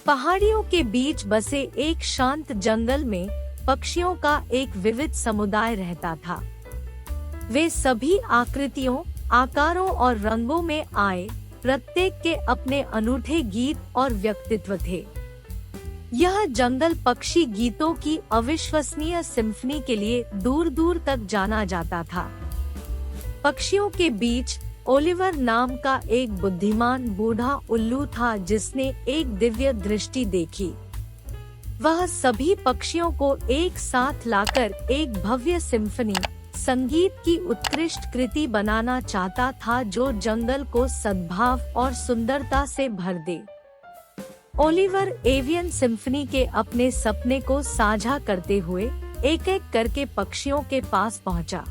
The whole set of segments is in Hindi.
पहाड़ियों के बीच बसे एक शांत जंगल में पक्षियों का एक विविध समुदाय रहता था। वे सभी आकृतियों, आकारों और रंगों में आए, प्रत्येक के अपने अनूठे गीत और व्यक्तित्व थे। यह जंगल पक्षी गीतों की अविश्वसनीय सिम्फनी के लिए दूर दूर तक जाना जाता था। पक्षियों के बीच ओलिवर नाम का एक बुद्धिमान बूढ़ा उल्लू था जिसने एक दिव्य दृष्टि देखी। वह सभी पक्षियों को एक साथ लाकर एक भव्य सिम्फनी, संगीत की उत्कृष्ट कृति बनाना चाहता था जो जंगल को सद्भाव और सुंदरता से भर दे। ओलिवर एवियन सिम्फनी के अपने सपने को साझा करते हुए एक एक करके पक्षियों के पास पहुंचा।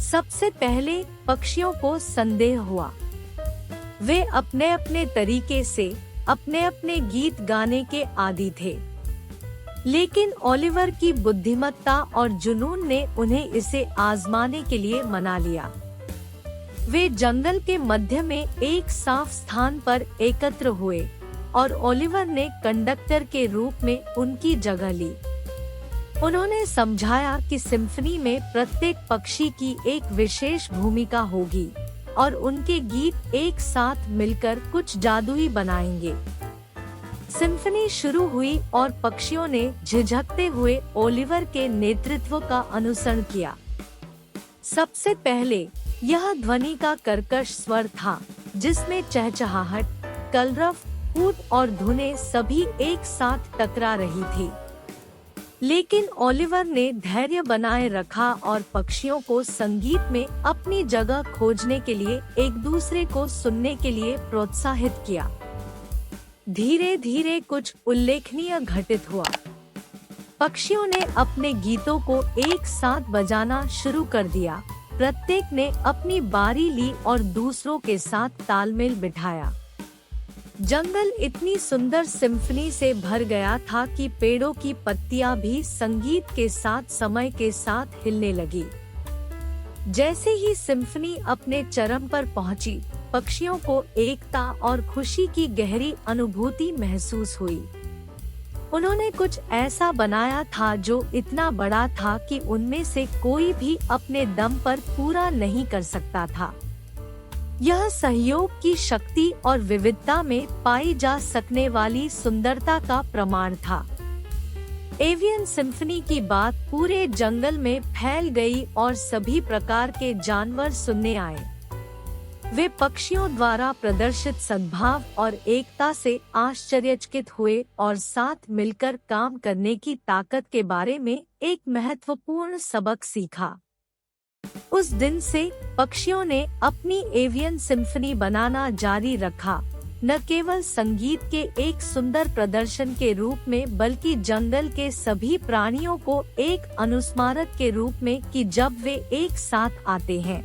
सबसे पहले पक्षियों को संदेह हुआ। वे अपने अपने तरीके से अपने अपने गीत गाने के आदी थे, लेकिन ओलिवर की बुद्धिमत्ता और जुनून ने उन्हें इसे आजमाने के लिए मना लिया। वे जंगल के मध्य में एक साफ स्थान पर एकत्र हुए और ओलिवर ने कंडक्टर के रूप में उनकी जगह ली। उन्होंने समझाया कि सिम्फनी में प्रत्येक पक्षी की एक विशेष भूमिका होगी और उनके गीत एक साथ मिलकर कुछ जादुई बनाएंगे। सिम्फनी शुरू हुई और पक्षियों ने झिझकते हुए ओलिवर के नेतृत्व का अनुसरण किया। सबसे पहले यह ध्वनि का कर्कश स्वर था जिसमें चहचहाहट, कलरव, कूट और धुनें सभी एक साथ टकरा रही थी। लेकिन ओलिवर ने धैर्य बनाए रखा और पक्षियों को संगीत में अपनी जगह खोजने के लिए एक दूसरे को सुनने के लिए प्रोत्साहित किया। धीरे धीरे कुछ उल्लेखनीय घटित हुआ। पक्षियों ने अपने गीतों को एक साथ बजाना शुरू कर दिया। प्रत्येक ने अपनी बारी ली और दूसरों के साथ तालमेल बिठाया। जंगल इतनी सुंदर सिम्फनी से भर गया था कि पेड़ों की पत्तियां भी संगीत के साथ समय के साथ हिलने लगी। जैसे ही सिम्फनी अपने चरम पर पहुंची, पक्षियों को एकता और खुशी की गहरी अनुभूति महसूस हुई। उन्होंने कुछ ऐसा बनाया था जो इतना बड़ा था कि उनमें से कोई भी अपने दम पर पूरा नहीं कर सकता था। यह सहयोग की शक्ति और विविधता में पाई जा सकने वाली सुंदरता का प्रमाण था। एवियन सिम्फनी की बात पूरे जंगल में फैल गई और सभी प्रकार के जानवर सुनने आए। वे पक्षियों द्वारा प्रदर्शित सद्भाव और एकता से आश्चर्यचकित हुए और साथ मिलकर काम करने की ताकत के बारे में एक महत्वपूर्ण सबक सीखा। उस दिन से पक्षियों ने अपनी एवियन सिम्फनी बनाना जारी रखा, न केवल संगीत के एक सुंदर प्रदर्शन के रूप में बल्कि जंगल के सभी प्राणियों को एक अनुस्मारक के रूप में कि जब वे एक साथ आते हैं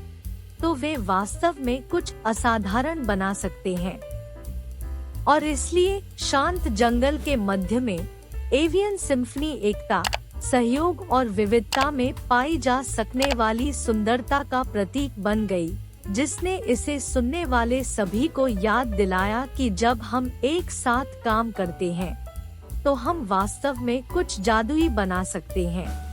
तो वे वास्तव में कुछ असाधारण बना सकते हैं। और इसलिए शांत जंगल के मध्य में एवियन सिम्फनी एकता, सहयोग और विविधता में पाई जा सकने वाली सुंदरता का प्रतीक बन गई, जिसने इसे सुनने वाले सभी को याद दिलाया कि जब हम एक साथ काम करते हैं तो हम वास्तव में कुछ जादुई बना सकते हैं।